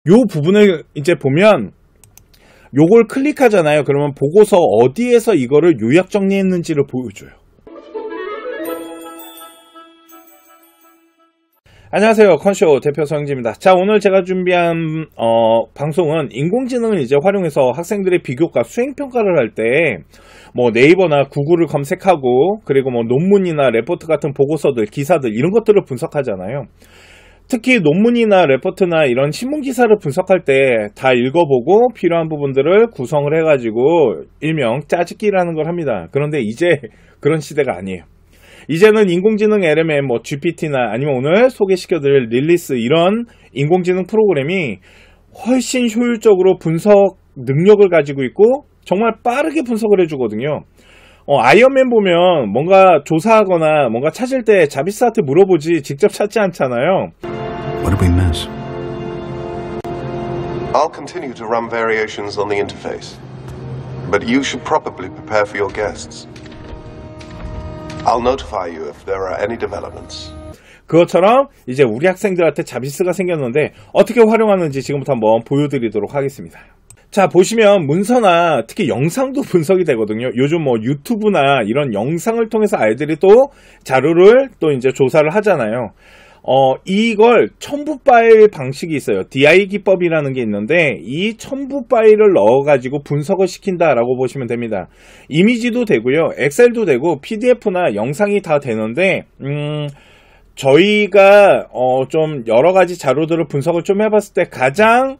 요 부분을 이제 보면 요걸 클릭하잖아요. 그러면 보고서 어디에서 이거를 요약 정리했는지를 보여줘요. 안녕하세요. 컨쇼 대표 서영지입니다. 자, 오늘 제가 준비한 방송은 인공지능을 이제 활용해서 학생들의 비교과 수행평가를 할 때 뭐 네이버나 구글을 검색하고 그리고 뭐 논문이나 레포트 같은 보고서들, 기사들 이런 것들을 분석하잖아요. 특히 논문이나 레포트나 이런 신문 기사를 분석할 때 다 읽어보고 필요한 부분들을 구성을 해가지고 일명 짜집기라는 걸 합니다. 그런데 이제 그런 시대가 아니에요. 이제는 인공지능 LMM, 뭐 GPT나 아니면 오늘 소개시켜드릴 릴리스 이런 인공지능 프로그램이 훨씬 효율적으로 분석 능력을 가지고 있고 정말 빠르게 분석을 해주거든요. 아이언맨 보면 뭔가 조사하거나 뭔가 찾을 때 자비스한테 물어보지 직접 찾지 않잖아요. What did we miss? I'll continue to run variations on the interface, but you should probably prepare for your guests. I'll notify you if there are any developments. 그것처럼 이제 우리 학생들한테 자비스가 생겼는데 어떻게 활용하는지 지금부터 한번 보여드리도록 하겠습니다. 자, 보시면 문서나 특히 영상도 분석이 되거든요. 요즘 뭐 유튜브나 이런 영상을 통해서 아이들이 또 자료를 또 이제 조사를 하잖아요. 이걸 첨부 파일 방식이 있어요. DI 기법이라는 게 있는데 이 첨부 파일을 넣어가지고 분석을 시킨다라고 보시면 됩니다. 이미지도 되고요. 엑셀도 되고 PDF나 영상이 다 되는데 저희가 좀 여러 가지 자료들을 분석을 좀 해봤을 때 가장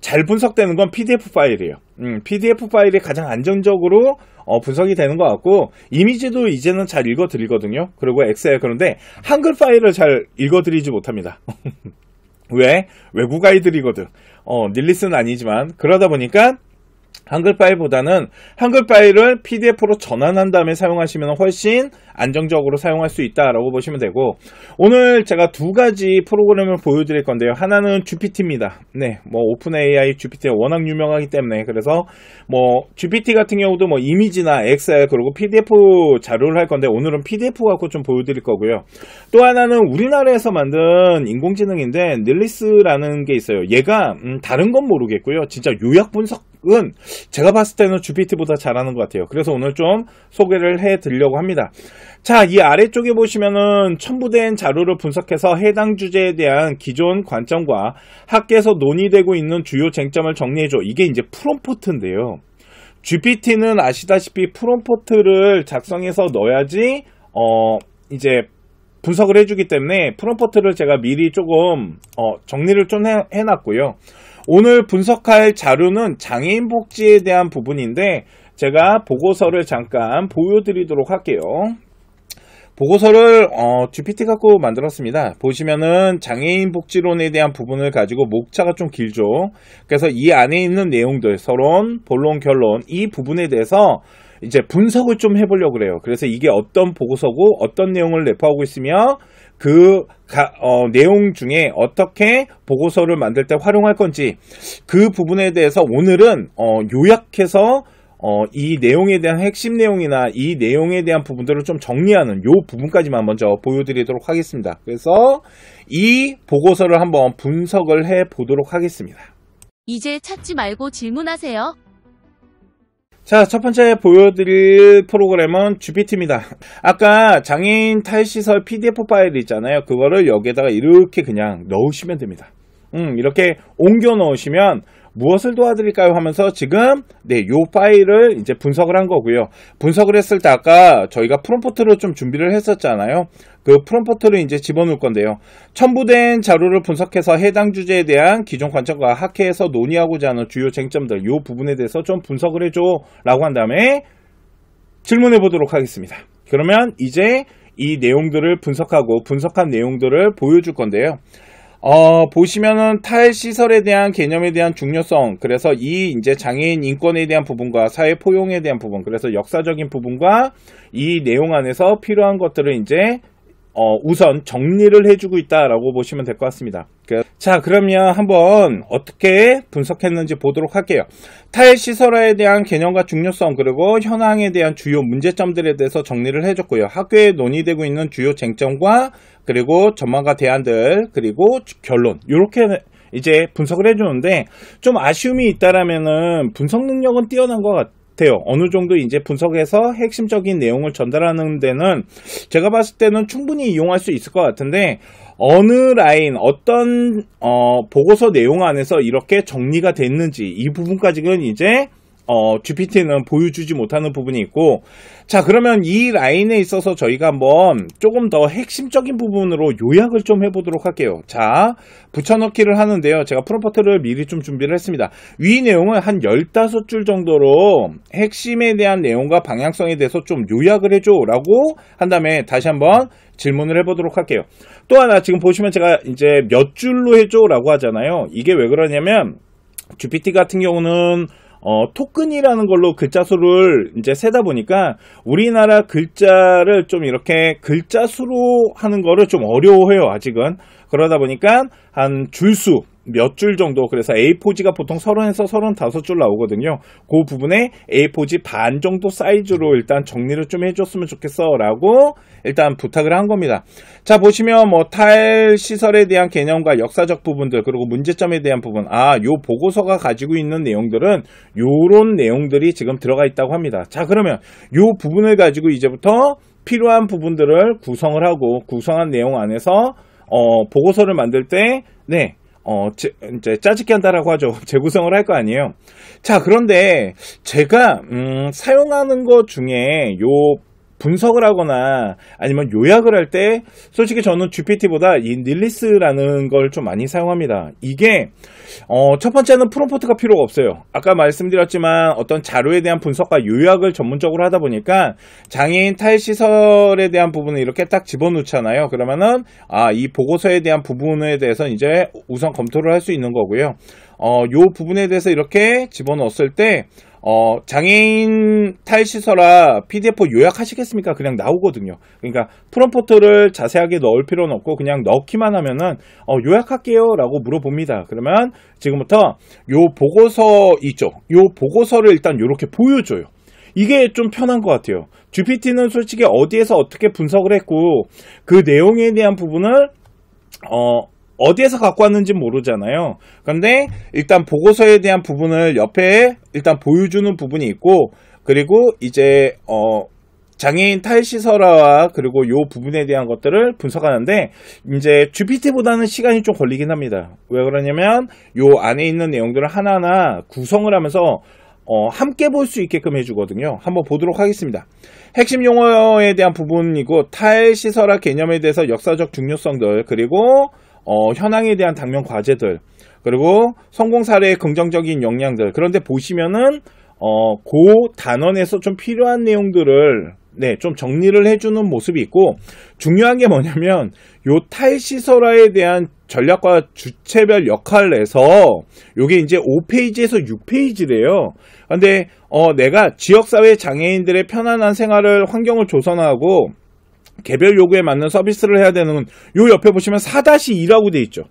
잘 분석되는 건 PDF 파일이에요. PDF 파일이 가장 안정적으로 분석이 되는 것 같고 이미지도 이제는 잘 읽어드리거든요. 그리고 엑셀 그런데 한글 파일을 잘 읽어드리지 못합니다. 왜? 외국 아이들이거든. 릴리스는 아니지만 그러다 보니까 한글 파일보다는 한글 파일을 PDF로 전환한 다음에 사용하시면 훨씬 안정적으로 사용할 수 있다라고 보시면 되고 오늘 제가 두 가지 프로그램을 보여드릴 건데요. 하나는 GPT입니다. 네, 뭐 오픈 AI GPT가 워낙 유명하기 때문에 그래서 뭐 GPT 같은 경우도 뭐 이미지나 엑셀 그리고 PDF 자료를 할 건데 오늘은 PDF 갖고 좀 보여드릴 거고요. 또 하나는 우리나라에서 만든 인공지능인데 닐리스라는 게 있어요. 얘가 다른 건 모르겠고요. 진짜 요약 분석은 제가 봤을 때는 GPT보다 잘하는 것 같아요. 그래서 오늘 좀 소개를 해드리려고 합니다. 자, 이 아래쪽에 보시면은 첨부된 자료를 분석해서 해당 주제에 대한 기존 관점과 학계에서 논의되고 있는 주요 쟁점을 정리해줘. 이게 이제 프롬프트인데요. GPT는 아시다시피 프롬프트를 작성해서 넣어야지 이제 분석을 해주기 때문에 프롬프트를 제가 미리 조금 정리를 좀 해놨고요. 오늘 분석할 자료는 장애인 복지에 대한 부분인데 제가 보고서를 잠깐 보여드리도록 할게요. 보고서를 GPT 갖고 만들었습니다. 보시면은 장애인 복지론에 대한 부분을 가지고 목차가 좀 길죠. 그래서 이 안에 있는 내용들, 서론, 본론, 결론 이 부분에 대해서 이제 분석을 좀 해보려고 그래요. 그래서 이게 어떤 보고서고 어떤 내용을 내포하고 있으며 그 내용 중에 어떻게 보고서를 만들 때 활용할 건지 그 부분에 대해서 오늘은 요약해서 이 내용에 대한 핵심 내용이나 이 내용에 대한 부분들을 좀 정리하는 요 부분까지만 먼저 보여드리도록 하겠습니다. 그래서 이 보고서를 한번 분석을 해 보도록 하겠습니다. 이제 찾지 말고 질문하세요. 자, 첫 번째 보여드릴 프로그램은 GPT입니다. 아까 장애인 탈시설 PDF 파일 있잖아요. 그거를 여기에다가 이렇게 그냥 넣으시면 됩니다. 이렇게 옮겨 넣으시면 무엇을 도와드릴까요 하면서 지금 요 파일을 이제 분석을 한 거고요. 분석을 했을 때 아까 저희가 프롬프트를 좀 준비를 했었잖아요. 그 프롬프트를 이제 집어넣을 건데요. 첨부된 자료를 분석해서 해당 주제에 대한 기존 관점과 학회에서 논의하고자 하는 주요 쟁점들 요 부분에 대해서 좀 분석을 해줘 라고 한 다음에 질문해 보도록 하겠습니다. 그러면 이제 이 내용들을 분석하고 분석한 내용들을 보여줄 건데요. 보시면은 탈시설에 대한 개념에 대한 중요성, 그래서 이 이제 장애인 인권에 대한 부분과 사회 포용에 대한 부분, 그래서 역사적인 부분과 이 내용 안에서 필요한 것들을 이제 우선 정리를 해주고 있다라고 보시면 될 것 같습니다. 자, 그러면 한번 어떻게 분석했는지 보도록 할게요. 탈시설화에 대한 개념과 중요성, 그리고 현황에 대한 주요 문제점들에 대해서 정리를 해줬고요. 학교에 논의되고 있는 주요 쟁점과 그리고 전망과 대안들, 그리고 결론, 이렇게 이제 분석을 해주는데 좀 아쉬움이 있다라면은 분석 능력은 뛰어난 것 같아요. 어느 정도 이제 분석해서 핵심적인 내용을 전달하는 데는 제가 봤을 때는 충분히 이용할 수 있을 것 같은데 어느 라인, 어떤 보고서 내용 안에서 이렇게 정리가 됐는지 이 부분까지는 이제 GPT는 보여주지 못하는 부분이 있고, 자, 그러면 이 라인에 있어서 저희가 한번 조금 더 핵심적인 부분으로 요약을 좀 해보도록 할게요. 자, 붙여넣기를 하는데요. 제가 프롬프트를 미리 좀 준비를 했습니다. 위 내용을 한 15줄 정도로 핵심에 대한 내용과 방향성에 대해서 좀 요약을 해줘 라고 한 다음에 다시 한번 질문을 해보도록 할게요. 또 하나 지금 보시면 제가 이제 몇 줄로 해줘 라고 하잖아요. 이게 왜 그러냐면 GPT 같은 경우는 토큰이라는 걸로 글자 수를 이제 세다 보니까 우리나라 글자를 좀 이렇게 글자 수로 하는 거를 좀 어려워해요, 아직은. 그러다 보니까 한 줄수 몇 줄 정도, 그래서 A4지가 보통 30에서 35줄 나오거든요. 그 부분에 A4지 반 정도 사이즈로 일단 정리를 좀 해줬으면 좋겠어 라고 일단 부탁을 한 겁니다. 자, 보시면 뭐 타일 시설에 대한 개념과 역사적 부분들, 그리고 문제점에 대한 부분, 요 보고서가 가지고 있는 내용들은 요런 내용들이 지금 들어가 있다고 합니다. 자, 그러면 요 부분을 가지고 이제부터 필요한 부분들을 구성을 하고, 구성한 내용 안에서 보고서를 만들 때 이제 짜집기 한다라고 하죠. 재구성을 할 거 아니에요. 자, 그런데 제가 사용하는 것 중에 요 분석을 하거나 아니면 요약을 할 때 솔직히 저는 GPT보다 이 닐리스라는 걸 좀 많이 사용합니다. 이게 첫 번째는 프롬프트가 필요가 없어요. 아까 말씀드렸지만 어떤 자료에 대한 분석과 요약을 전문적으로 하다 보니까 장애인 타일 시설에 대한 부분을 이렇게 딱 집어넣잖아요. 그러면은 이 보고서에 대한 부분에 대해서 이제 우선 검토를 할 수 있는 거고요. 요 부분에 대해서 이렇게 집어넣었을 때 장애인 타일 시설화 PDF 요약하시겠습니까? 그냥 나오거든요. 그러니까 프롬프트를 자세하게 넣을 필요는 없고 그냥 넣기만 하면은 요약할게요 라고 물어봅니다. 그러면 지금부터 요 보고서 있죠. 요 보고서를 일단 요렇게 보여줘요. 이게 좀 편한 것 같아요. GPT는 솔직히 어디에서 어떻게 분석을 했고 그 내용에 대한 부분을 어디에서 갖고 왔는지 모르잖아요. 그런데 일단 보고서에 대한 부분을 옆에 일단 보여주는 부분이 있고, 그리고 이제 장애인 타일 시설화와 그리고 요 부분에 대한 것들을 분석하는데 이제 GPT보다는 시간이 좀 걸리긴 합니다. 왜 그러냐면 요 안에 있는 내용들을 하나하나 구성을 하면서 함께 볼 수 있게끔 해주거든요. 한번 보도록 하겠습니다. 핵심 용어에 대한 부분이고, 타일 시설화 개념에 대해서 역사적 중요성들, 그리고 현황에 대한 당면 과제들, 그리고 성공 사례의 긍정적인 역량들. 그런데 보시면은 그 단원에서 좀 필요한 내용들을 좀 정리를 해주는 모습이 있고, 중요한 게 뭐냐면 요 타일 시설화에 대한 전략과 주체별 역할에서 요게 이제 5페이지에서 6페이지래요. 근데 내가 지역사회 장애인들의 편안한 생활을 환경을 조성하고 개별 요구에 맞는 서비스를 해야 되는 요 옆에 보시면 4-2라고 돼 있죠.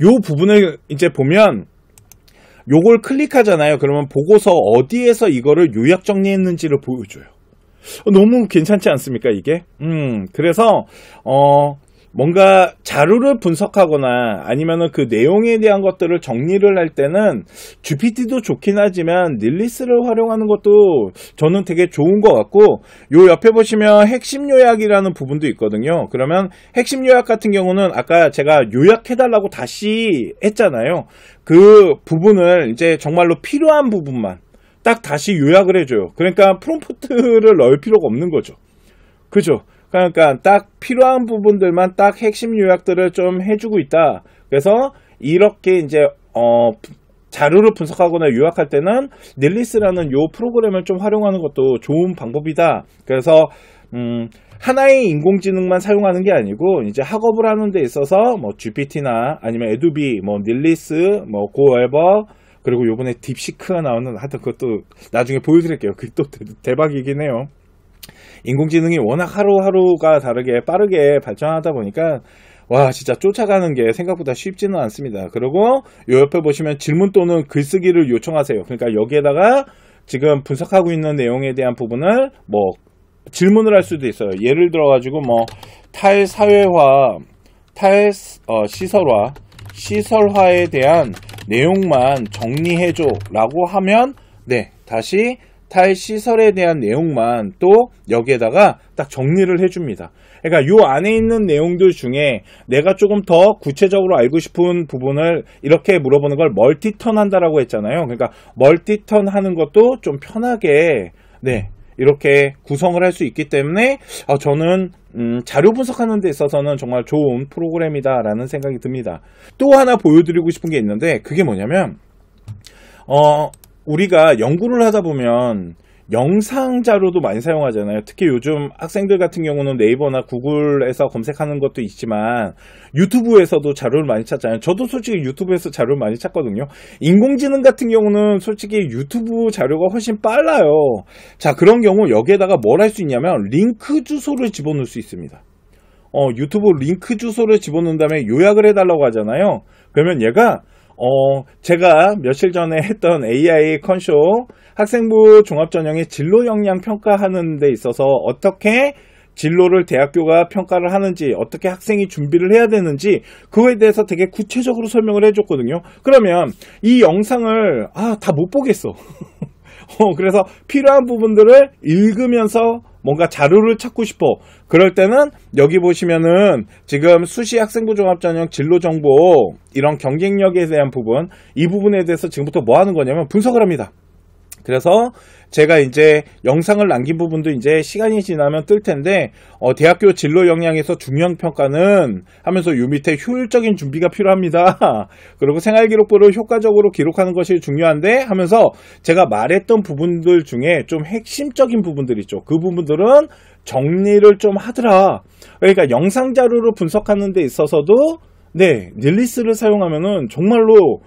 요 부분을 이제 보면 요걸 클릭하잖아요. 그러면 보고서 어디에서 이거를 요약 정리했는지를 보여줘요. 너무 괜찮지 않습니까, 이게? 그래서 뭔가 자료를 분석하거나 아니면은 그 내용에 대한 것들을 정리를 할 때는 GPT도 좋긴 하지만 닐리스를 활용하는 것도 저는 되게 좋은 것 같고, 요 옆에 보시면 핵심 요약이라는 부분도 있거든요. 그러면 핵심 요약 같은 경우는 아까 제가 요약해달라고 다시 했잖아요. 그 부분을 이제 정말로 필요한 부분만 딱 다시 요약을 해줘요. 그러니까 프롬프트를 넣을 필요가 없는 거죠. 그죠? 그러니까 딱 필요한 부분들만 딱 핵심 요약들을 좀 해주고 있다. 그래서 이렇게 이제 자료를 분석하거나 요약할 때는 닐리스라는 요 프로그램을 좀 활용하는 것도 좋은 방법이다. 그래서 하나의 인공지능만 사용하는 게 아니고 이제 학업을 하는 데 있어서 뭐 GPT나 아니면 에두비, 뭐 닐리스, 뭐 고에버, 그리고 요번에 딥시크가 나오는, 하여튼 그것도 나중에 보여드릴게요. 그게 또 대박이긴 해요. 인공지능이 워낙 하루하루가 다르게 빠르게 발전하다 보니까 와, 진짜 쫓아가는 게 생각보다 쉽지는 않습니다. 그리고 요 옆에 보시면 질문 또는 글쓰기를 요청하세요. 그러니까 여기에다가 지금 분석하고 있는 내용에 대한 부분을 뭐 질문을 할 수도 있어요. 예를 들어 가지고 뭐 타일 사회화, 타일 시설화, 시설화에 대한 내용만 정리해줘 라고 하면 네, 다시 탈시설에 대한 내용만 또 여기에다가 딱 정리를 해줍니다. 그러니까 요 안에 있는 내용들 중에 내가 조금 더 구체적으로 알고 싶은 부분을 이렇게 물어보는 걸 멀티턴 한다라고 했잖아요. 그러니까 멀티턴 하는 것도 좀 편하게 네, 이렇게 구성을 할 수 있기 때문에 저는 자료 분석하는 데 있어서는 정말 좋은 프로그램이다 라는 생각이 듭니다. 또 하나 보여드리고 싶은 게 있는데 그게 뭐냐면 우리가 연구를 하다 보면 영상 자료도 많이 사용하잖아요. 특히 요즘 학생들 같은 경우는 네이버나 구글에서 검색하는 것도 있지만 유튜브에서도 자료를 많이 찾잖아요. 저도 솔직히 유튜브에서 자료를 많이 찾거든요. 인공지능 같은 경우는 솔직히 유튜브 자료가 훨씬 빨라요. 자, 그런 경우 여기에다가 뭘 할 수 있냐면 링크 주소를 집어넣을 수 있습니다. 유튜브 링크 주소를 집어넣은 다음에 요약을 해달라고 하잖아요. 그러면 얘가 제가 며칠 전에 했던 AI 컨쇼 학생부 종합전형의 진로 역량 평가하는 데 있어서 어떻게 진로를 대학교가 평가를 하는지, 어떻게 학생이 준비를 해야 되는지 그거에 대해서 되게 구체적으로 설명을 해줬거든요. 그러면 이 영상을 다 못 보겠어. 그래서 필요한 부분들을 읽으면서 뭔가 자료를 찾고 싶어. 그럴 때는 여기 보시면은 지금 수시 학생부 종합전형 진로 정보 이런 경쟁력에 대한 부분, 이 부분에 대해서 지금부터 뭐 하는 거냐면 분석을 합니다. 그래서 제가 이제 영상을 남긴 부분도 이제 시간이 지나면 뜰 텐데 대학교 진로 역량에서 중요한 평가는 하면서 요 밑에 효율적인 준비가 필요합니다. 그리고 생활기록부를 효과적으로 기록하는 것이 중요한데 하면서 제가 말했던 부분들 중에 좀 핵심적인 부분들 있죠. 그 부분들은 정리를 좀 하더라. 그러니까 영상 자료를 분석하는 데 있어서도 네, 닐리스를 사용하면은 정말로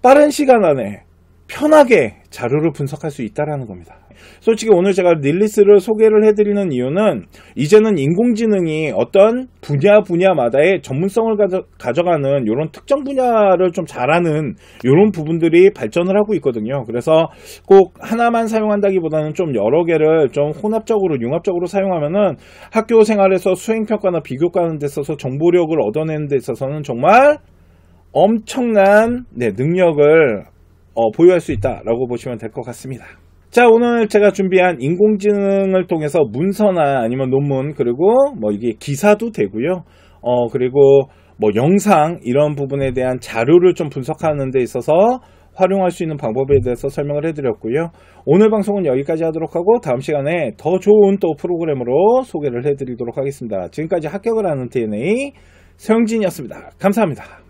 빠른 시간 안에 편하게 자료를 분석할 수 있다는 겁니다. 솔직히 오늘 제가 닐리스를 소개를 해드리는 이유는 이제는 인공지능이 어떤 분야마다의 전문성을 가져가는 이런 특정 분야를 좀 잘하는 이런 부분들이 발전을 하고 있거든요. 그래서 꼭 하나만 사용한다기보다는 좀 여러 개를 좀 혼합적으로 융합적으로 사용하면은 학교 생활에서 수행평가나 비교과하는 데 있어서 정보력을 얻어내는 데 있어서는 정말 엄청난 능력을 보유할 수 있다라고 보시면 될 것 같습니다. 자, 오늘 제가 준비한 인공지능을 통해서 문서나 아니면 논문, 그리고 뭐 이게 기사도 되고요. 그리고 뭐 영상 이런 부분에 대한 자료를 좀 분석하는 데 있어서 활용할 수 있는 방법에 대해서 설명을 해드렸고요. 오늘 방송은 여기까지 하도록 하고 다음 시간에 더 좋은 또 프로그램으로 소개를 해드리도록 하겠습니다. 지금까지 합격을 하는 DNA 서영진이었습니다. 감사합니다.